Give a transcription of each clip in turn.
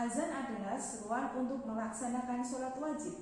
Azan adalah seruan untuk melaksanakan sholat wajib.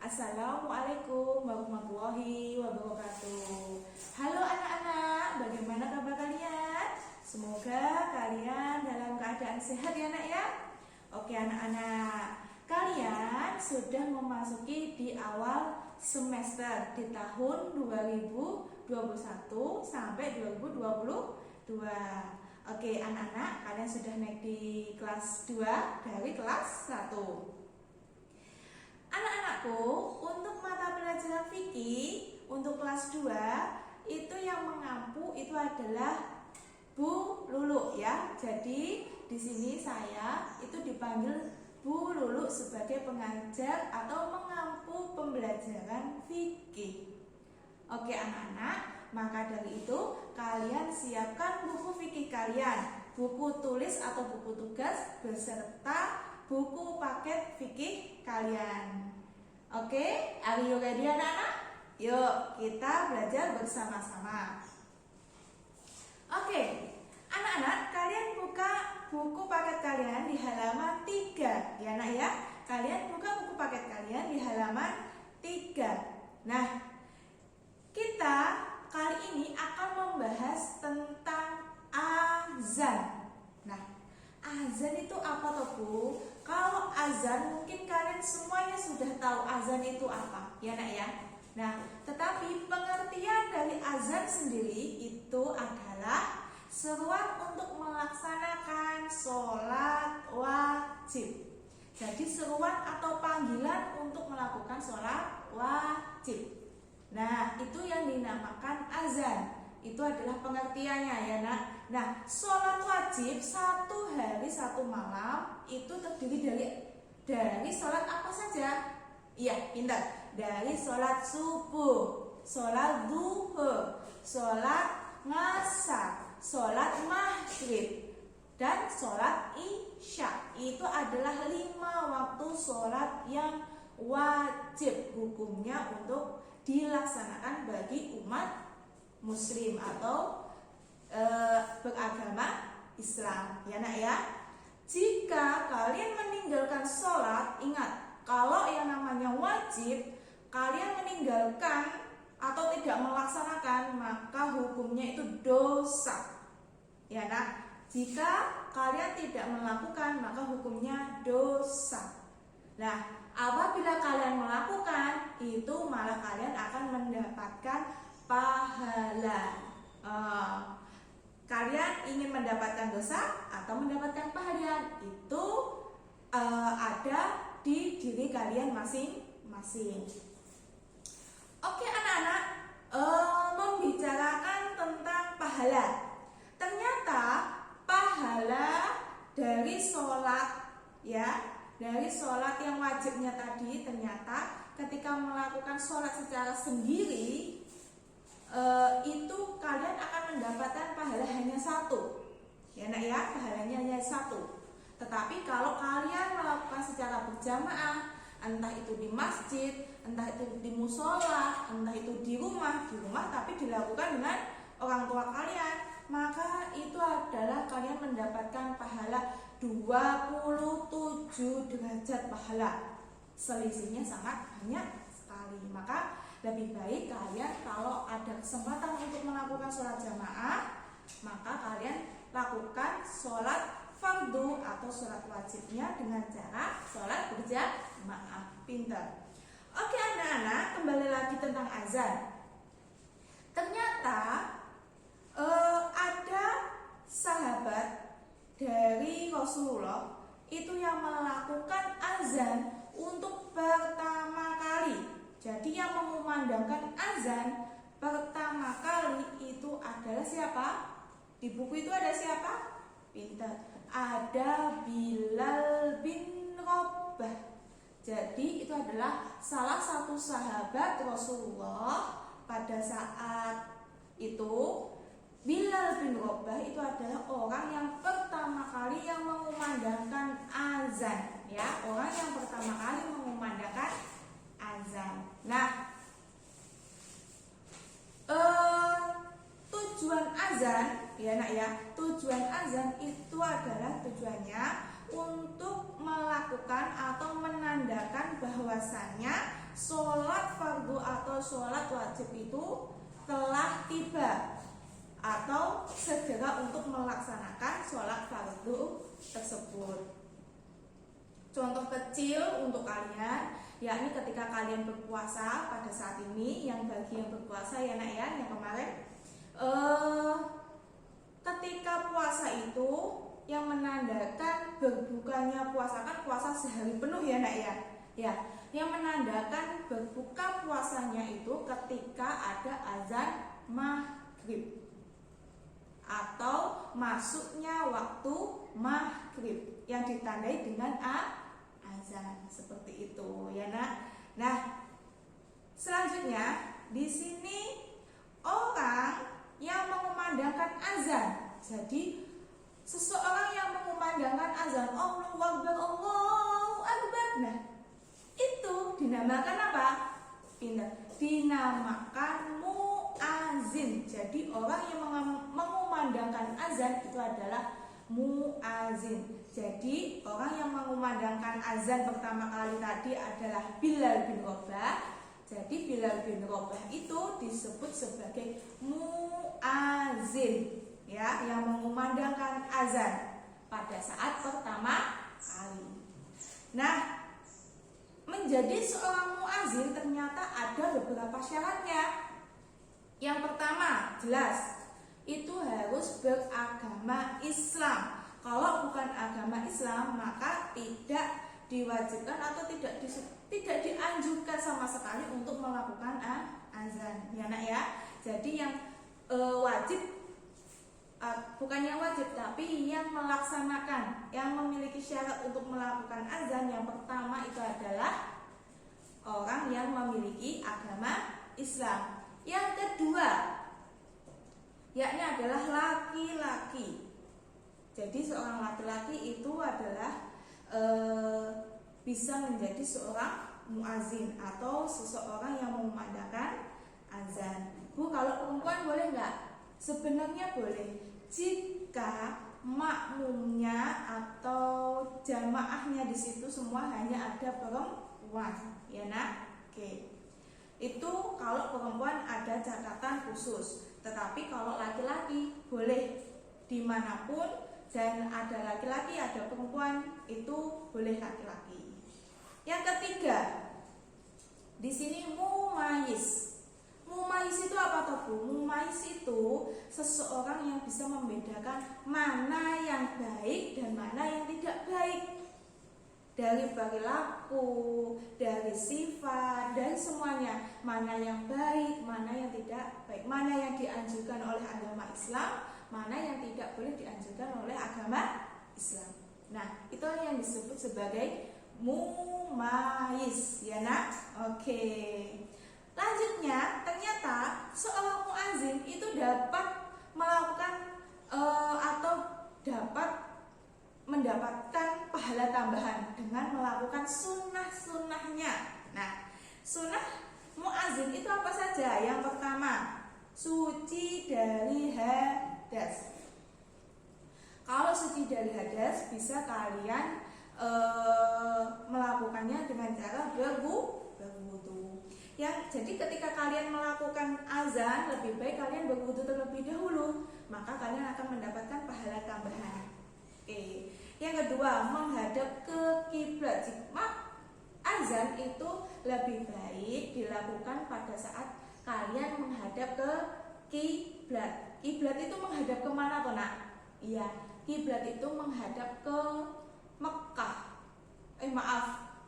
Assalamualaikum warahmatullahi wabarakatuh. Halo anak-anak, bagaimana kabar kalian? Semoga kalian dalam keadaan sehat ya nak ya. Oke anak-anak, kalian sudah memasuki di awal semester di tahun 2021 sampai 2022. Oke anak-anak, kalian sudah naik di kelas 2 dari kelas 1. Anak-anakku, untuk mata pelajaran fikih untuk kelas 2 itu yang mengampu itu adalah Bu Lulu ya. Jadi di sini saya itu dipanggil Bu Lulu sebagai pengajar atau mengampu pembelajaran fikih. Oke anak-anak, maka dari itu kalian siapkan buku fikih kalian, buku tulis atau buku tugas beserta buku paket fikih kalian. Oke, are you ready anak-anak? Yuk kita belajar bersama-sama. Oke, anak-anak, kalian buka buku paket kalian di halaman 3 ya nak ya. Kalian buka buku paket kalian di halaman 3. Nah, kita kali ini akan membahas tentang azan. Nah, azan itu apa toh Bu? Kalau azan mungkin kalian semuanya sudah tahu azan itu apa, ya nak ya. Nah, tetapi pengertian dari azan sendiri itu adalah seruan untuk melaksanakan sholat wajib. Jadi seruan atau panggilan untuk melakukan sholat wajib. Nah, itu yang dinamakan azan. Itu adalah pengertiannya ya nak. Nah, sholat wajib 1 hari 1 malam itu terdiri dari sholat apa saja? Iya, pintar. Dari sholat subuh, sholat duhur, sholat ngasar, sholat maghrib, dan sholat isya. Itu adalah 5 waktu sholat yang wajib hukumnya untuk dilaksanakan bagi umat muslim atau beragama Islam ya nak ya. Jika kalian meninggalkan sholat, ingat kalau yang namanya wajib kalian meninggalkan atau tidak melaksanakan maka hukumnya itu dosa ya nak. Jika kalian tidak melakukan maka hukumnya dosa. Nah, apabila kalian melakukan itu malah kalian akan mendapatkan pahala. Kalian ingin mendapatkan dosa atau mendapatkan pahala itu ada di diri kalian masing-masing. Oke anak-anak, membicarakan tentang pahala. Ternyata pahala dari sholat ya, dari sholat yang wajibnya tadi, ternyata ketika melakukan sholat secara sendiri itu kalian akan mendapatkan pahala hanya 1 ya nak ya, pahalanya hanya 1. Tetapi kalau kalian melakukan secara berjamaah, entah itu di masjid, entah itu di musola, entah itu di rumah tapi dilakukan dengan orang tua kalian, maka itu adalah kalian mendapatkan pahala 27 derajat pahala. Selisihnya sangat banyak sekali. Maka lebih baik kalian kalau ada kesempatan untuk melakukan sholat jamaah, maka kalian lakukan sholat fardu atau sholat wajibnya dengan cara sholat berjamaah. Pintar. Oke anak-anak, kembali lagi tentang azan. Ternyata ada sahabat dari Rasulullah itu yang melakukan azan untuk pertama kali. Jadi yang mengumandangkan azan pertama kali itu adalah siapa? Di buku itu ada siapa? Pintar. Ada Bilal bin Rabah. Jadi itu adalah salah satu sahabat Rasulullah pada saat itu. Bilal bin Rabah itu adalah orang yang pertama kali yang mengumandangkan azan ya, orang yang pertama kali mengumandangkan azan. Nah, tujuan azan ya nak ya, tujuan azan itu adalah tujuan tujuannya untuk melakukan atau menandakan bahwasannya sholat fardu atau sholat wajib itu telah tiba atau segera untuk melaksanakan sholat fardu tersebut. Contoh kecil untuk kalian, yakni ketika kalian berpuasa pada saat ini, yang bagi yang berpuasa ya nak ya, yang kemarin ketika puasa itu yang menandakan berbukanya puasa, kan puasa sehari penuh ya nak ya. Ya, yang menandakan berbuka puasanya itu ketika ada azan maghrib atau masuknya waktu maghrib yang ditandai dengan azan, seperti itu ya nak. Nah, selanjutnya di sini orang yang mengumandangkan azan. Jadi seseorang yang mengumandangkan azan, Allahu Akbar, Allahu Akbar. Nah, itu dinamakan apa? Dinamakan muazin. Jadi orang yang mengumandangkan azan itu adalah muazin. Jadi orang yang mengumandangkan azan pertama kali tadi adalah Bilal bin Rabah. Jadi Bilal bin Rabah itu disebut sebagai muazin, ya, yang mengumandangkan azan pada saat pertama kali. Nah, menjadi seorang muazin ternyata ada beberapa syaratnya. Yang pertama, jelas itu harus beragama Islam. Kalau bukan agama Islam, maka tidak diwajibkan atau tidak dianjurkan sama sekali untuk melakukan azan, ya nak ya. Jadi yang wajib, bukan yang wajib, tapi yang melaksanakan, yang memiliki syarat untuk melakukan azan, yang pertama itu adalah orang yang memiliki agama Islam. Yang kedua, yakni adalah laki-laki. Jadi seorang laki-laki itu adalah bisa menjadi seorang muazin atau seseorang yang mengumandangkan azan. Bu, kalau perempuan boleh nggak? Sebenarnya boleh, jika makmumnya atau jamaahnya di situ semua hanya ada perempuan, ya nak? Oke. Itu kalau perempuan ada catatan khusus. Tetapi kalau laki-laki boleh dimanapun, dan ada laki-laki ada perempuan, itu boleh laki-laki. Yang ketiga, di sini mumayyiz. Mumayyiz itu apa toh Bu? Mumayyiz itu seseorang yang bisa membedakan mana yang baik dan mana yang tidak baik, dari perilaku, dari sifat, dari semuanya. Mana yang baik, mana yang tidak baik, mana yang dianjurkan oleh agama Islam, mana yang tidak boleh dianjurkan oleh agama Islam. Nah, itu yang disebut sebagai mumayyiz, ya nak? Oke. Lanjutnya, ternyata seorang muazin itu dapat melakukan atau dapat mendapatkan pahala tambahan dengan melakukan sunnah-sunnahnya. Nah, sunnah muazin itu apa saja? Yang pertama, suci dari hadas. Kalau suci dari hadas, bisa kalian melakukannya dengan cara berwudu. Jadi ketika kalian melakukan azan, lebih baik kalian berwudu terlebih dahulu, maka kalian akan mendapatkan pahala tambahan. Oke. Yang kedua, menghadap ke kiblat. Azan itu lebih baik dilakukan pada saat kalian menghadap ke kiblat. Kiblat itu menghadap ke mana toh nak? Iya, kiblat itu menghadap ke Mekah.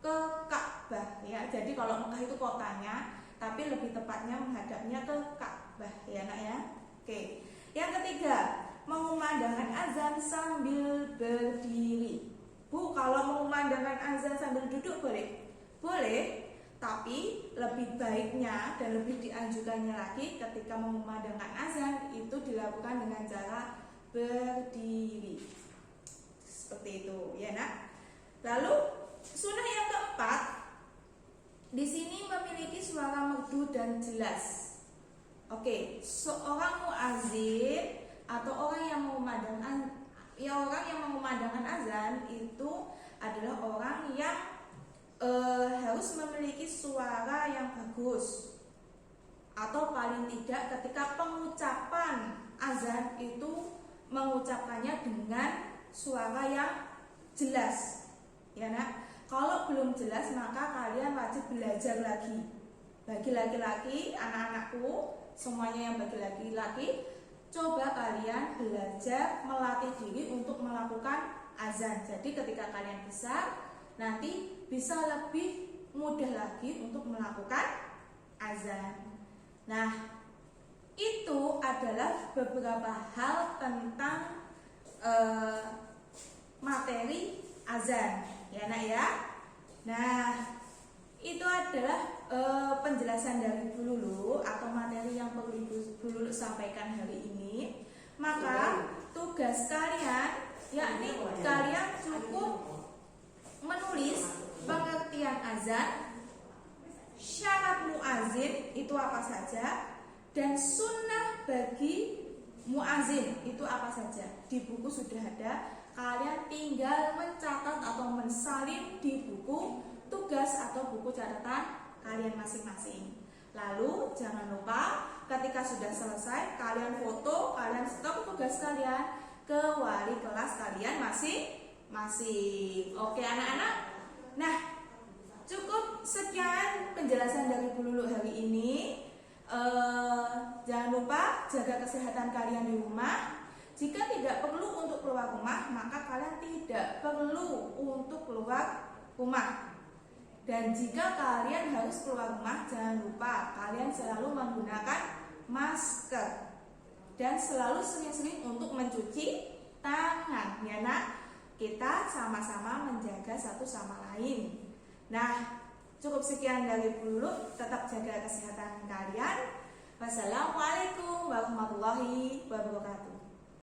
Ke Ka'bah ya. Jadi kalau Mekah itu kotanya, tapi lebih tepatnya menghadapnya ke Ka'bah ya nak ya. Oke. Yang ketiga, mengumandangkan azan sambil berdiri. Bu, kalau mengumandangkan azan sambil duduk boleh? Boleh, tapi lebih baiknya dan lebih dianjurkannya lagi ketika mengumandangkan azan itu dilakukan dengan cara berdiri. Seperti itu, ya nak. Lalu sunnah yang keempat, di sini memiliki suara merdu dan jelas. Oke, seorang muazin atau orang yang mengumandangkan berkumandangkan azan itu adalah orang yang harus memiliki suara yang bagus, atau paling tidak ketika pengucapan azan itu mengucapkannya dengan suara yang jelas, ya nak. Kalau belum jelas maka kalian wajib belajar lagi. Bagi laki-laki, anak-anakku semuanya yang bagi laki-laki, coba kalian belajar melatih diri untuk melakukan azan. Jadi ketika kalian besar nanti bisa lebih mudah lagi untuk melakukan azan. Nah, itu adalah beberapa hal tentang materi azan, ya nak ya. Nah, itu adalah penjelasan dari Bu Lulu atau materi yang perlu Bu Lulu sampaikan hari ini. Maka tugas kalian yakni kalian cukup menulis pengertian azan, syarat muazin itu apa saja, dan sunnah bagi muazin itu apa saja. Di buku sudah ada, kalian tinggal mencatat atau mensalin di buku tugas atau buku catatan kalian masing-masing. Lalu jangan lupa ketika sudah selesai kalian foto, kalian stok tugas kalian ke wali kelas kalian masing-masing. Oke anak-anak. Nah, cukup sekian penjelasan dari Bu Lulu hari ini. Jangan lupa jaga kesehatan kalian di rumah. Jika tidak perlu untuk keluar rumah, maka kalian tidak perlu untuk keluar rumah. Dan jika kalian harus keluar rumah, jangan lupa kalian selalu menggunakan masker. Dan selalu sering-sering untuk mencuci tangan, ya nak. Kita sama-sama menjaga satu sama lain. Nah, cukup sekian dari Bu Lulu. Tetap jaga kesehatan kalian. Wassalamualaikum warahmatullahi wabarakatuh.